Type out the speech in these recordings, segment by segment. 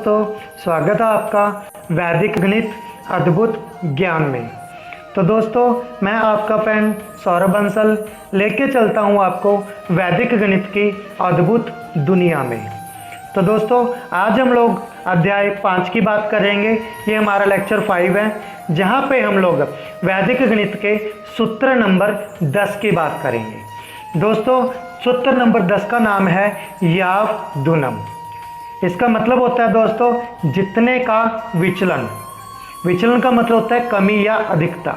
दोस्तों, स्वागत है आपका वैदिक गणित अद्भुत ज्ञान में। तो दोस्तों, मैं आपका फ्रेंड सौरभ बंसल लेके चलता हूँ आपको वैदिक गणित की अद्भुत दुनिया में। तो दोस्तों, आज हम लोग अध्याय 5 की बात करेंगे। ये हमारा लेक्चर 5 है, जहाँ पे हम लोग वैदिक गणित के सूत्र नंबर 10 की बात करेंगे। दोस्तों, सूत्र नंबर 10 का नाम है यावदुनम। इसका मतलब होता है दोस्तों जितने का विचलन। विचलन का मतलब होता है कमी या अधिकता,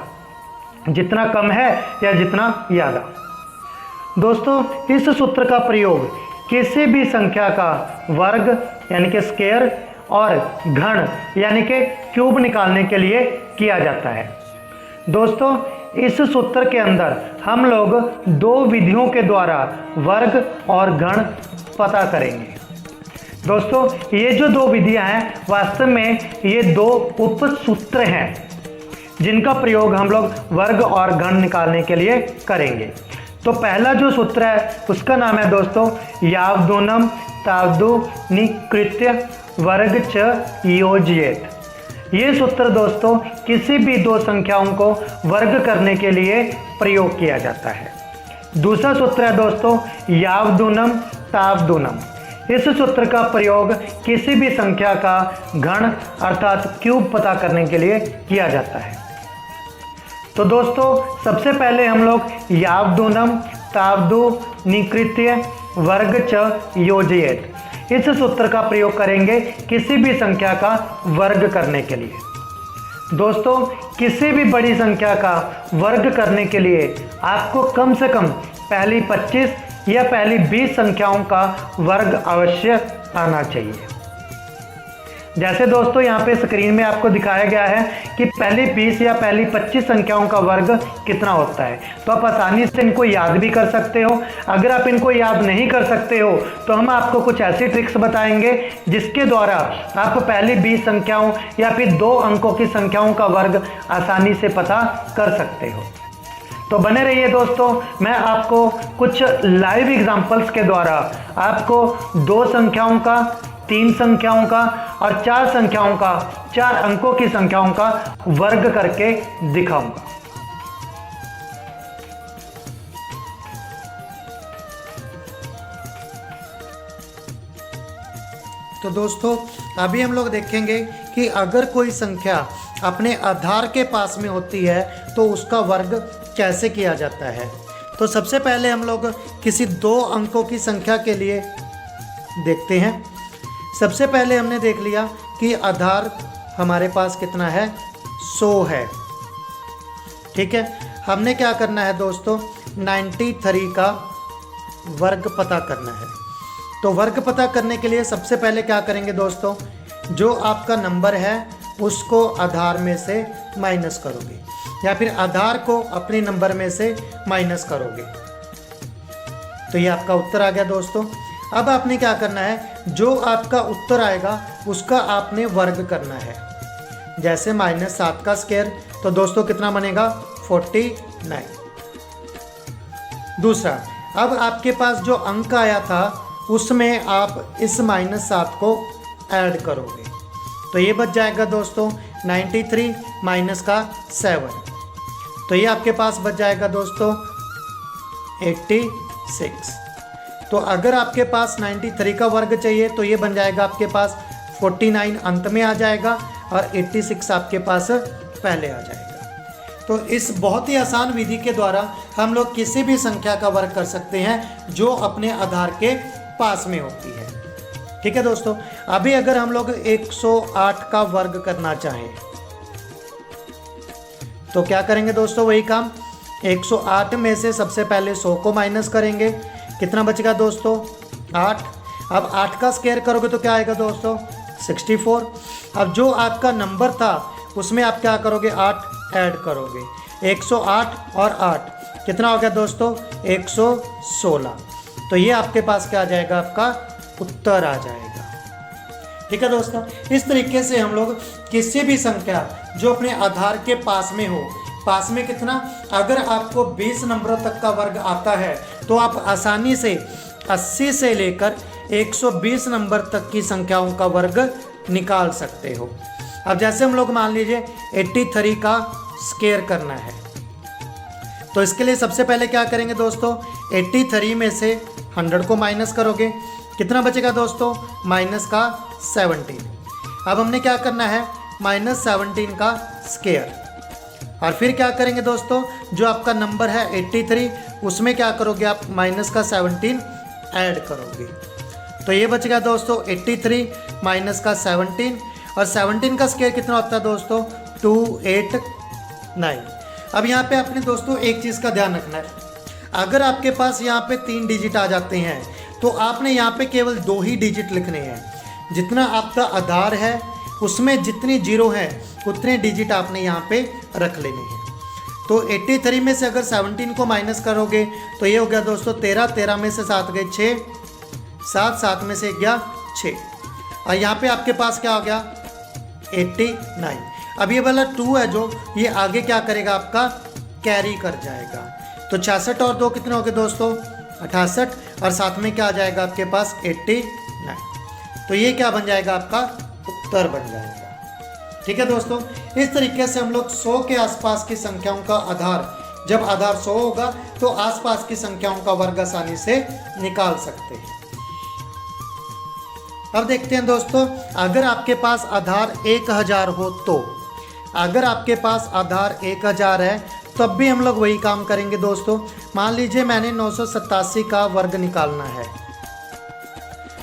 जितना कम है या जितना ज़्यादा। दोस्तों, इस सूत्र का प्रयोग किसी भी संख्या का वर्ग यानी कि स्क्वायर और घन यानी कि क्यूब निकालने के लिए किया जाता है। दोस्तों, इस सूत्र के अंदर हम लोग दो विधियों के द्वारा वर्ग और घन पता करेंगे। दोस्तों, ये जो दो विधियां हैं वास्तव में ये दो उप सूत्र हैं जिनका प्रयोग हम लोग वर्ग और घन निकालने के लिए करेंगे। तो पहला जो सूत्र है उसका नाम है दोस्तों यावदुनम तावदुनिकृत्य वर्ग च योजयेत। ये सूत्र दोस्तों किसी भी दो संख्याओं को वर्ग करने के लिए प्रयोग किया जाता है। दूसरा सूत्र है दोस्तों यावदुनम तावदुनम। इस सूत्र का प्रयोग किसी भी संख्या का घन अर्थात क्यूब पता करने के लिए किया जाता है। तो दोस्तों, सबसे पहले हम लोग यावदुनम तावदुनिकृत्य वर्ग च योजयेत इस सूत्र का प्रयोग करेंगे किसी भी संख्या का वर्ग करने के लिए। दोस्तों, किसी भी बड़ी संख्या का वर्ग करने के लिए आपको कम से कम पहली 25 या पहली 20 संख्याओं का वर्ग अवश्य आना चाहिए। जैसे दोस्तों यहाँ पे स्क्रीन में आपको दिखाया गया है कि पहली 20 या पहली 25 संख्याओं का वर्ग कितना होता है। तो आप आसानी से इनको याद भी कर सकते हो। अगर आप इनको याद नहीं कर सकते हो तो हम आपको कुछ ऐसी ट्रिक्स बताएंगे जिसके द्वारा आप पहली 20 संख्याओं या फिर 2 अंकों की संख्याओं का वर्ग आसानी से पता कर सकते हो। तो बने रहिए दोस्तों, मैं आपको कुछ लाइव एग्जांपल्स के द्वारा आपको 2 संख्याओं का, 3 संख्याओं का और 4 संख्याओं का, 4 अंकों की संख्याओं का वर्ग करके दिखाऊंगा। तो दोस्तों, अभी हम लोग देखेंगे कि अगर कोई संख्या अपने आधार के पास में होती है तो उसका वर्ग कैसे किया जाता है। तो सबसे पहले हम लोग किसी 2 अंकों की संख्या के लिए देखते हैं। सबसे पहले हमने देख लिया कि आधार हमारे पास कितना है, 100 है। ठीक है, हमने क्या करना है दोस्तों, 93 का वर्ग पता करना है। तो वर्ग पता करने के लिए सबसे पहले क्या करेंगे दोस्तों, जो आपका नंबर है उसको आधार में से माइनस करोगे या फिर आधार को अपने नंबर में से माइनस करोगे। तो ये आपका उत्तर आ गया दोस्तों। अब आपने क्या करना है, जो आपका उत्तर आएगा उसका आपने वर्ग करना है। जैसे -7 का स्क्वायर, तो दोस्तों कितना बनेगा, 49। दूसरा, अब आपके पास जो अंक आया था उसमें आप इस -7 को ऐड करोगे तो ये बच जाएगा दोस्तों 93 माइनस का 7, तो ये आपके पास बच जाएगा दोस्तों 86। तो अगर आपके पास 93 का वर्ग चाहिए तो ये बन जाएगा आपके पास 49 अंत में आ जाएगा और 86 आपके पास पहले आ जाएगा। तो इस बहुत ही आसान विधि के द्वारा हम लोग किसी भी संख्या का वर्ग कर सकते हैं जो अपने आधार के पास में होती है। ठीक है दोस्तों, अभी अगर हम लोग 108 का वर्ग करना चाहें तो क्या करेंगे दोस्तों, वही काम 108 में से सबसे पहले 100 को माइनस करेंगे। कितना बचेगा दोस्तों, 8। अब 8 का स्क्वायर करोगे तो क्या आएगा दोस्तों, 64। अब जो आपका नंबर था उसमें आप क्या करोगे, 8 ऐड करोगे। 108 और 8 कितना हो गया दोस्तों, 116। तो ये आपके पास क्या आ जाएगा, आपका उत्तर आ जाएगा। ठीक है दोस्तों, इस तरीके से हम लोग किसी भी संख्या जो अपने आधार के पास में हो, पास में कितना, अगर आपको 20 नंबरों तक का वर्ग आता है तो आप आसानी से 80 से लेकर 120 नंबर तक की संख्याओं का वर्ग निकाल सकते हो। अब जैसे हम लोग मान लीजिए 83 का स्क्वायर करना है, तो इसके लिए सबसे पहले क्या करेंगे दोस्तों, 83 में से 100 को माइनस करोगे, कितना बचेगा दोस्तों, माइनस का 17। अब हमने क्या करना है, -17 का स्क्वायर, और फिर क्या करेंगे दोस्तों, जो आपका नंबर है 83 उसमें क्या करोगे आप, माइनस का 17 ऐड करोगे। तो ये बचेगा दोस्तों 83 माइनस का 17, और 17 का स्क्वायर कितना होता है दोस्तों, 289। अब यहाँ पे आपने दोस्तों एक चीज़ का ध्यान रखना है, अगर आपके पास यहाँ पे 3 डिजिट आ जाते हैं तो आपने यहाँ पे केवल 2 ही डिजिट लिखने हैं। जितना आपका आधार है उसमें जितनी जीरो हैं उतने डिजिट आपने यहाँ पे रख लेने हैं। तो 83 में से अगर 17 को माइनस करोगे तो ये हो गया दोस्तों 13, 13 में से 7 गए 6, 7, 7 में से गया 6, और यहाँ पे आपके पास क्या हो गया 89। अब ये वाला 2 है जो ये आगे क्या करेगा, आपका कैरी कर जाएगा। तो 66 और 2 कितने हो गए दोस्तों, 68, और साथ में क्या आ जाएगा आपके पास 89। तो ये क्या बन जाएगा, आपका उत्तर बन जाएगा। ठीक है दोस्तों, इस तरीके से हम लोग 100 के आसपास की संख्याओं का आधार, जब आधार 100 होगा तो आसपास की संख्याओं का वर्ग आसानी से निकाल सकते हैं। अब देखते हैं दोस्तों, अगर आपके पास आधार 1000 हो तो, अगर आपके पास आधार 1000 है तब भी हम लोग वही काम करेंगे दोस्तों। मान लीजिए मैंने 987 का वर्ग निकालना है,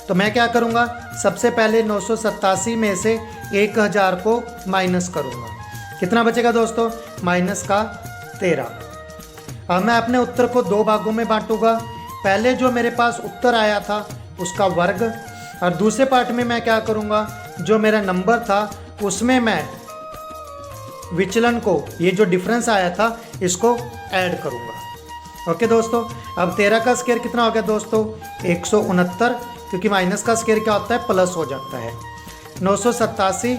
तो मैं क्या करूँगा, सबसे पहले 987 में से 1000 को माइनस करूँगा, कितना बचेगा दोस्तों, माइनस का 13। अब मैं अपने उत्तर को 2 भागों में बांटूंगा, पहले जो मेरे पास उत्तर आया था उसका वर्ग, और दूसरे पार्ट में मैं क्या करूँगा, जो मेरा नंबर था उसमें मैं विचलन को, ये जो डिफरेंस आया था इसको ऐड करूँगा। ओके दोस्तों, अब 13 का स्क्वायर कितना हो गया दोस्तों, 169, क्योंकि माइनस का स्क्वायर क्या होता है, प्लस हो जाता है। 987,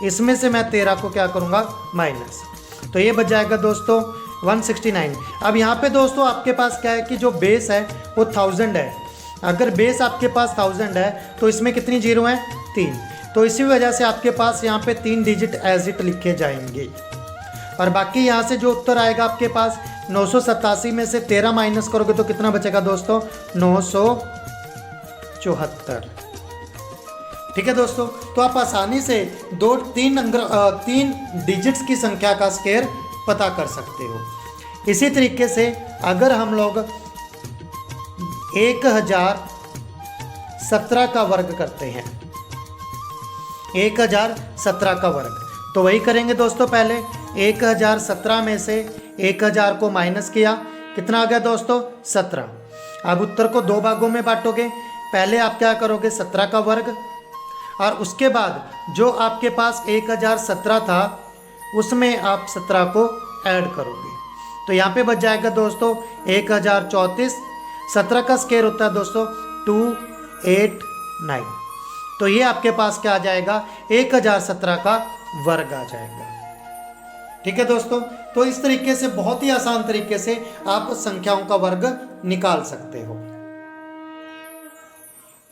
इसमें से मैं 13 को क्या करूँगा, माइनस, तो ये बच जाएगा दोस्तों 169। अब यहाँ पे दोस्तों आपके पास क्या है कि जो बेस है वो 1000 है। अगर बेस आपके पास 1000 है तो इसमें कितनी जीरो हैं, 3, तो इसी वजह से आपके पास यहाँ पे 3 डिजिट एज इट लिखे जाएंगे, और बाकी यहाँ से जो उत्तर आएगा आपके पास 987 में से 13 माइनस करोगे तो कितना बचेगा दोस्तों, 974। ठीक है दोस्तों, तो आप आसानी से 3 डिजिट्स की संख्या का स्क्वायर पता कर सकते हो। इसी तरीके से अगर हम लोग 1017 का वर्ग करते हैं, 1017 का वर्ग, तो वही करेंगे दोस्तों। पहले 1017 में से 1000 को माइनस किया, कितना आ गया दोस्तों, 17। अब उत्तर को 2 भागों में बांटोगे, पहले आप क्या करोगे, 17 का वर्ग, और उसके बाद जो आपके पास 1017 था उसमें आप 17 को ऐड करोगे, तो यहाँ पे बच जाएगा दोस्तों 1034। 17 का स्क्वायर होता है दोस्तों 289, तो ये आपके पास क्या आ जाएगा, 1017 का वर्ग आ जाएगा। ठीक है दोस्तों, तो इस तरीके से बहुत ही आसान तरीके से आप संख्याओं का वर्ग निकाल सकते हो।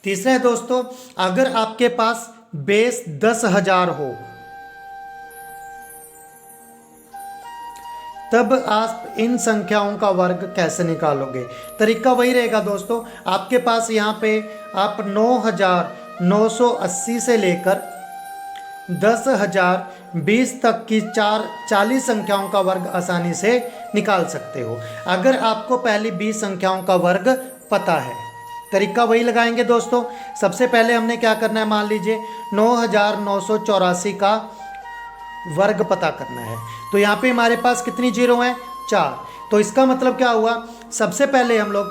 तीसरा है दोस्तों, अगर आपके पास बेस 10,000 हो तब आप इन संख्याओं का वर्ग कैसे निकालोगे। तरीका वही रहेगा दोस्तों, आपके पास यहाँ पे आप 9,980 से लेकर 10,020 तक की 40 संख्याओं का वर्ग आसानी से निकाल सकते हो, अगर आपको पहली 20 संख्याओं का वर्ग पता है। तरीका वही लगाएंगे दोस्तों। सबसे पहले हमने क्या करना है, मान लीजिए 9,984 का वर्ग पता करना है, तो यहाँ पे हमारे पास कितनी जीरो हैं, 4। तो इसका मतलब क्या हुआ, सबसे पहले हम लोग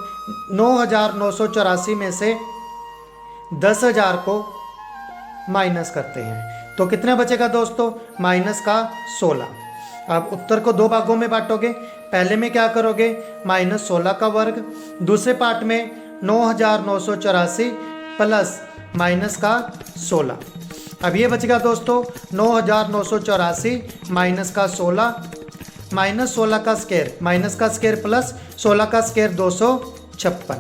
9,984 में से 10,000 को माइनस करते हैं, तो कितना बचेगा दोस्तों, माइनस का 16। अब उत्तर को 2 भागों में बांटोगे, पहले में क्या करोगे, -16 का वर्ग, दूसरे पार्ट में 9,984 प्लस माइनस का 16। अब ये बचेगा दोस्तों 9,984 माइनस का 16, -16 का स्क्वायर, माइनस का स्क्वायर प्लस 16 का स्क्वायर 256।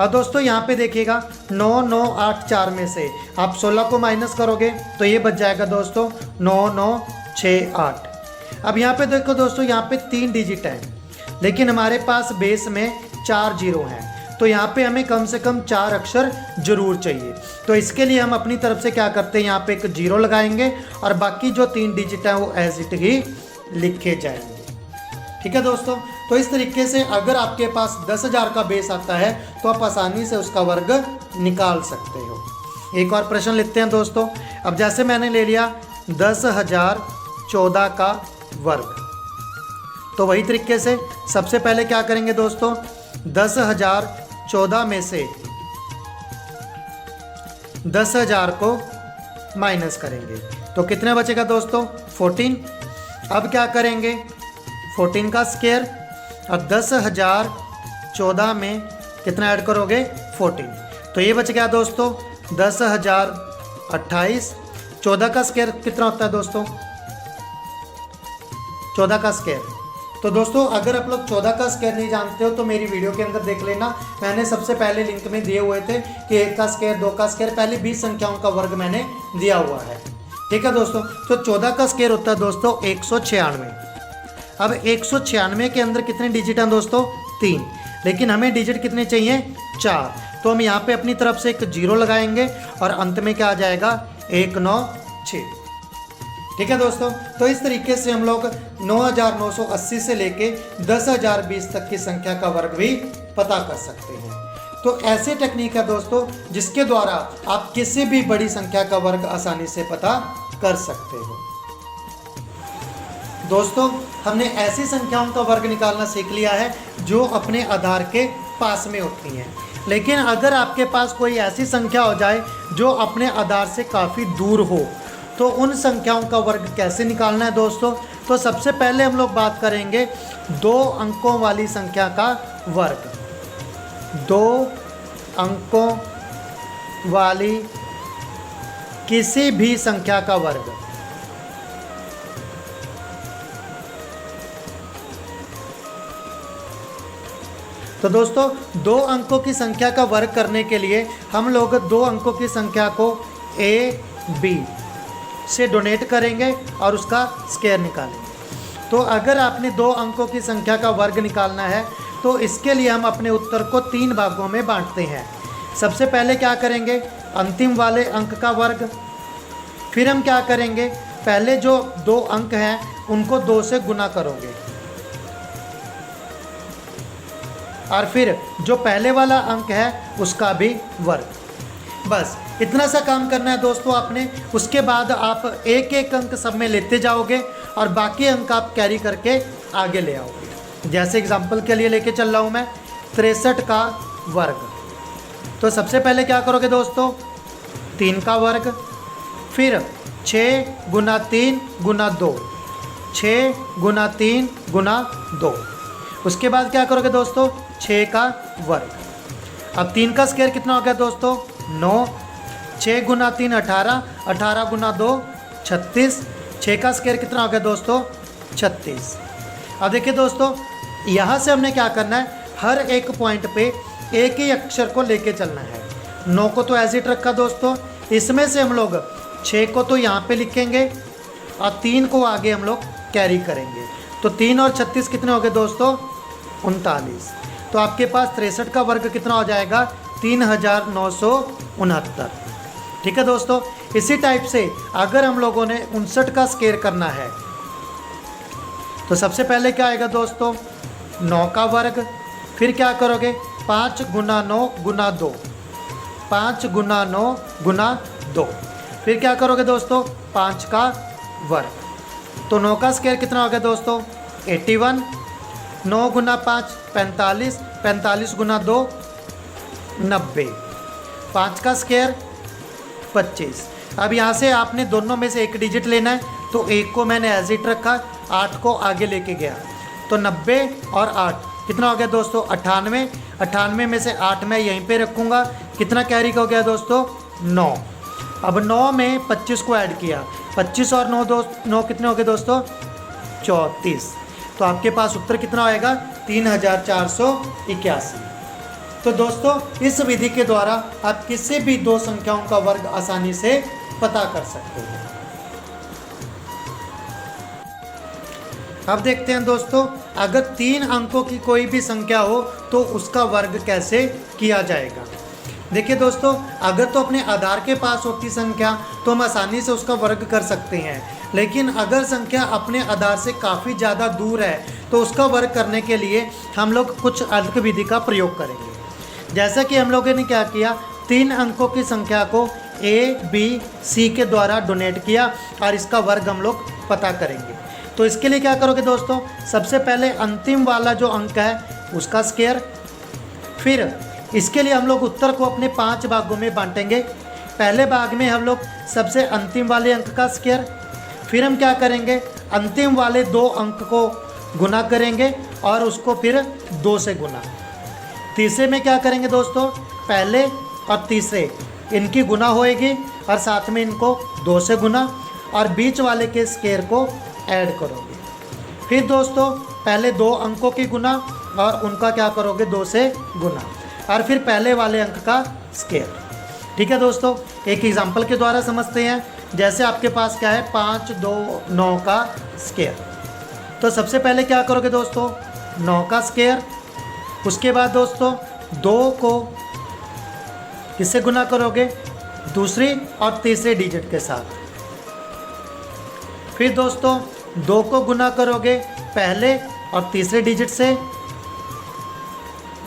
अब दोस्तों यहाँ पे देखिएगा 9 9 8 4 में से आप 16 को माइनस करोगे तो ये बच जाएगा दोस्तों 9 9 6 8। अब यहाँ पे देखो दोस्तों, यहाँ पे 3 डिजिट हैं लेकिन हमारे पास बेस में 4 जीरो हैं, तो यहाँ पे हमें कम से कम 4 अक्षर जरूर चाहिए। तो इसके लिए हम अपनी तरफ से क्या करते हैं, यहाँ पे एक जीरो लगाएंगे और बाकी जो 3 डिजिट हैं वो एज इट ही लिखे जाएंगे। ठीक है दोस्तों, तो इस तरीके से अगर आपके पास 10,000 का बेस आता है तो आप आसानी से उसका वर्ग निकाल सकते हो। एक और प्रश्न लिखते हैं दोस्तों। अब जैसे मैंने ले लिया 10,014 का वर्ग, तो वही तरीके से सबसे पहले क्या करेंगे दोस्तों, 10,014 में से 10,000 को माइनस करेंगे तो कितने बचेगा दोस्तों, 14। अब क्या करेंगे, 14 का स्क्वायर और 10,014 में कितना ऐड करोगे, 14, तो ये बच गया दोस्तों 10,028। 14 का स्क्वायर कितना होता है दोस्तों, 14 का स्क्वायर। तो दोस्तों अगर आप लोग 14 का स्क्वायर नहीं जानते हो तो मेरी वीडियो के अंदर देख लेना, मैंने सबसे पहले लिंक में दिए हुए थे कि 1 का स्क्वायर, 2 का स्क्वायर, पहले 20 संख्याओं का वर्ग मैंने दिया हुआ है। ठीक है दोस्तों, तो 14 का स्क्वायर होता है दोस्तों 196। अब 196 के अंदर कितने डिजिट हैं दोस्तों, 3, लेकिन हमें डिजिट कितने चाहिए, 4, तो हम यहाँ पे अपनी तरफ से एक जीरो लगाएंगे और अंत में क्या आ जाएगा, 196। ठीक है दोस्तों, तो इस तरीके से हम लोग 9,980 से लेके 10,020 तक की संख्या का वर्ग भी पता कर सकते हैं। तो ऐसे टेक्निक है दोस्तों जिसके द्वारा आप किसी भी बड़ी संख्या का वर्ग आसानी से पता कर सकते हो। दोस्तों हमने ऐसी संख्याओं का वर्ग निकालना सीख लिया है जो अपने आधार के पास में होती हैं, लेकिन अगर आपके पास कोई ऐसी संख्या हो जाए जो अपने आधार से काफ़ी दूर हो तो उन संख्याओं का वर्ग कैसे निकालना है दोस्तों। तो सबसे पहले हम लोग बात करेंगे 2 अंकों वाली संख्या का वर्ग। 2 अंकों वाली किसी भी संख्या का वर्ग। तो दोस्तों 2 अंकों की संख्या का वर्ग करने के लिए हम लोग 2 अंकों की संख्या को a b से डोनेट करेंगे और उसका स्क्वायर निकालेंगे। तो अगर आपने 2 अंकों की संख्या का वर्ग निकालना है तो इसके लिए हम अपने उत्तर को 3 भागों में बांटते हैं। सबसे पहले क्या करेंगे, अंतिम वाले अंक का वर्ग। फिर हम क्या करेंगे, पहले जो 2 अंक हैं उनको 2 से गुना करोगे और फिर जो पहले वाला अंक है उसका भी वर्ग। बस इतना सा काम करना है दोस्तों आपने। उसके बाद आप एक एक अंक सब में लेते जाओगे और बाकी अंक आप कैरी करके आगे ले आओगे। जैसे एग्जांपल के लिए लेके चल रहा हूँ मैं 63 का वर्ग। तो सबसे पहले क्या करोगे दोस्तों, 3 का वर्ग, फिर 6 गुना 3 गुना 2, 6 गुना 3 गुना 2। उसके बाद क्या करोगे दोस्तों, 6 का वर्ग। अब 3 का स्क्वायर कितना हो गया दोस्तों, 9, 6 गुना 3 18, 18 गुना 2 36, 6 का स्क्वायर कितना हो गया दोस्तों, 36। अब देखिए दोस्तों यहाँ से हमने क्या करना है, हर एक पॉइंट पे एक ही अक्षर को लेके चलना है। 9 को तो एज इट रखा दोस्तों, इसमें से हम लोग 6 को तो यहाँ पे लिखेंगे और 3 को आगे हम लोग कैरी करेंगे। तो 3 और 36 कितने हो गए दोस्तों, 39। तो आपके पास 63 का वर्ग कितना हो जाएगा, 3,969। ठीक है दोस्तों, इसी टाइप से अगर हम लोगों ने 59 का स्क्वायर करना है तो सबसे पहले क्या आएगा दोस्तों, 9 का वर्ग। फिर क्या करोगे, 5 गुना 9 गुना 2, 5 गुना 9 गुना 2। फिर क्या करोगे दोस्तों, 5 का वर्ग। तो 9 का स्क्वायर कितना हो गया दोस्तों, 81। 9 गुना 5 45, 45 गुना 2 90। 5 का स्क्वायर 25। अब यहाँ से आपने दोनों में से एक डिजिट लेना है, तो 1 को मैंने एज इट रखा, 8 को आगे लेके गया। तो 90 और 8 कितना हो गया दोस्तों, 98। 98 में से 8 मैं यहीं पे रखूँगा, कितना कैरी हो गया दोस्तों, 9। अब 9 में 25 को ऐड किया, 25 और 9 कितने हो गए दोस्तों, 34। तो आपके पास उत्तर कितना आएगा, 3,481। तो दोस्तों इस विधि के द्वारा आप किसी भी दो संख्याओं का वर्ग आसानी से पता कर सकते हैं। अब देखते हैं दोस्तों, अगर 3 अंकों की कोई भी संख्या हो तो उसका वर्ग कैसे किया जाएगा। देखिए दोस्तों, अगर तो अपने आधार के पास होती संख्या तो हम आसानी से उसका वर्ग कर सकते हैं, लेकिन अगर संख्या अपने आधार से काफ़ी ज़्यादा दूर है तो उसका वर्ग करने के लिए हम लोग कुछ अर्क विधि का प्रयोग करेंगे। जैसा कि हम लोगों ने क्या किया, 3 अंकों की संख्या को A, B, C के द्वारा डोनेट किया और इसका वर्ग हम लोग पता करेंगे। तो इसके लिए क्या करोगे दोस्तों, सबसे पहले अंतिम वाला जो अंक है उसका स्क्वायर, फिर इसके लिए हम लोग उत्तर को अपने 5 भागों में बांटेंगे। पहले भाग में हम लोग सबसे अंतिम वाले अंक का स्क्वायर, फिर हम क्या करेंगे, अंतिम वाले 2 अंक को गुना करेंगे और उसको फिर 2 से गुना। तीसरे में क्या करेंगे दोस्तों, पहले और तीसरे इनकी गुना होएगी और साथ में इनको 2 से गुना और बीच वाले के स्क्वायर को ऐड करोगे। फिर दोस्तों पहले 2 अंकों की गुना और उनका क्या करोगे, 2 से गुना और फिर पहले वाले अंक का स्क्वायर। ठीक है दोस्तों, एक एग्जांपल के द्वारा समझते हैं। जैसे आपके पास क्या है, 5, 2, 9 का स्क्वायर। तो सबसे पहले क्या करोगे दोस्तों, 9 का स्क्वायर। उसके बाद दोस्तों 2 को किससे गुना करोगे, दूसरी और तीसरे डिजिट के साथ। फिर दोस्तों 2 को गुना करोगे पहले और तीसरे डिजिट से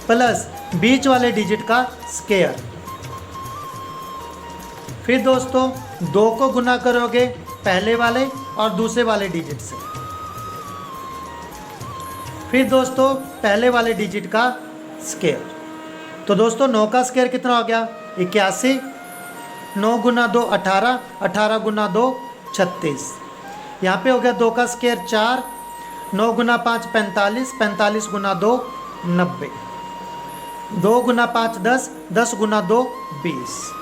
प्लस बीच वाले डिजिट का स्क्वायर। फिर दोस्तों 2 को गुना करोगे पहले वाले और दूसरे वाले डिजिट से। फिर दोस्तों पहले वाले डिजिट का स्क्वायर। तो दोस्तों 9 का स्क्वायर कितना हो गया, 81। 9 गुना 2 18, 18 गुना 2 36। यहाँ पे हो गया 2 का स्क्वायर 4, 9 गुना 5 45, 45 गुना 2 90, 2 गुना 5 10, 10 गुना 2 20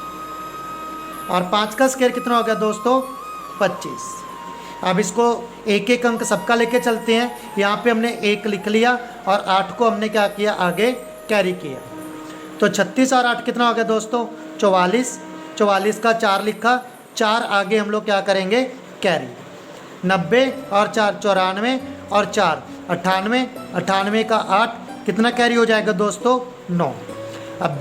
और 5 का स्क्वायर कितना हो गया दोस्तों, 25। अब इसको एक एक अंक सबका लेके चलते हैं। यहाँ पे हमने 1 लिख लिया और 8 को हमने क्या किया, आगे कैरी किया। तो 36 और 8 कितना हो गया दोस्तों, 44। 44 का 4 लिखा, 4 आगे हम लोग क्या करेंगे, कैरी। 90 और 4 94 और 4 98, 98 का 8 कितना कैरी हो जाएगा दोस्तों, 9। अब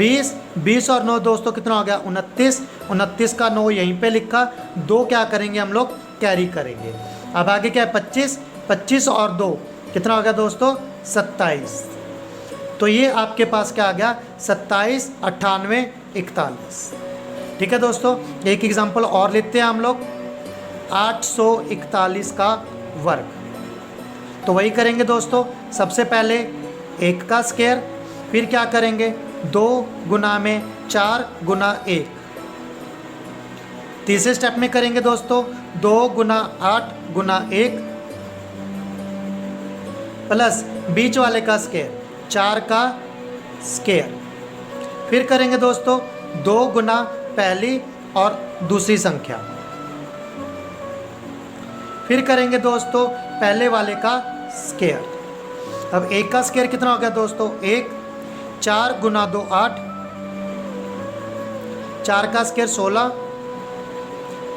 20 और 9 दोस्तों कितना हो गया, 29। 29 का 9 यहीं पे लिखा, 2 क्या करेंगे हम लोग, कैरी करेंगे। अब आगे क्या है, 25 और 2 कितना हो गया दोस्तों, 27। तो ये आपके पास क्या आ गया, 27, 98, 41। ठीक है दोस्तों, एक एग्जाम्पल और लेते हैं हम लोग, 841 का वर्ग। तो वही करेंगे दोस्तों, सबसे पहले 1 का स्क्वायर, फिर क्या करेंगे, 2 गुना में 4 गुना 1। तीसरे स्टेप में करेंगे दोस्तों 2 गुना 8 गुना 1 प्लस बीच वाले का स्क्वायर 4 का स्क्वायर। फिर करेंगे दोस्तों 2 गुना पहली और दूसरी संख्या। फिर करेंगे दोस्तों पहले वाले का स्क्वायर। अब 1 का स्क्वायर कितना हो गया दोस्तों, 1। 4 गुना 2 8, 4 का स्क्वायर 16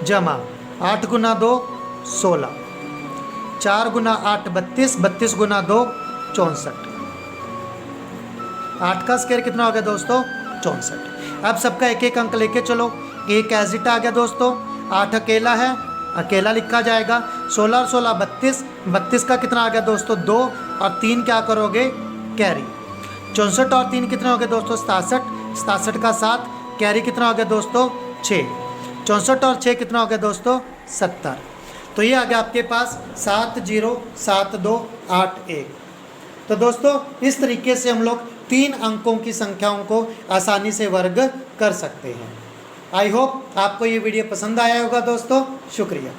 जमा 8 गुना 2 16, 4 गुना 8 32, 32 गुना 2 64। 8 का स्क्वायर कितना हो गया दोस्तों, 64। अब सबका एक एक अंक लेके चलो। 1 एज इट आ गया दोस्तों, 8 अकेला है, अकेला लिखा जाएगा। 16 और 16 32, 32 का कितना आ गया दोस्तों, 2 और 3 क्या करोगे, कैरी। 64 और 3 कितना हो गया दोस्तों, 67, 67 का 7, कैरी कितना हो गया दोस्तों, 6। 64 और 6 कितना हो गया दोस्तों, 70। तो ये आ गया आपके पास 707281। तो दोस्तों इस तरीके से हम लोग 3 अंकों की संख्याओं को आसानी से वर्ग कर सकते हैं। आई होप आपको ये वीडियो पसंद आया होगा दोस्तों। शुक्रिया।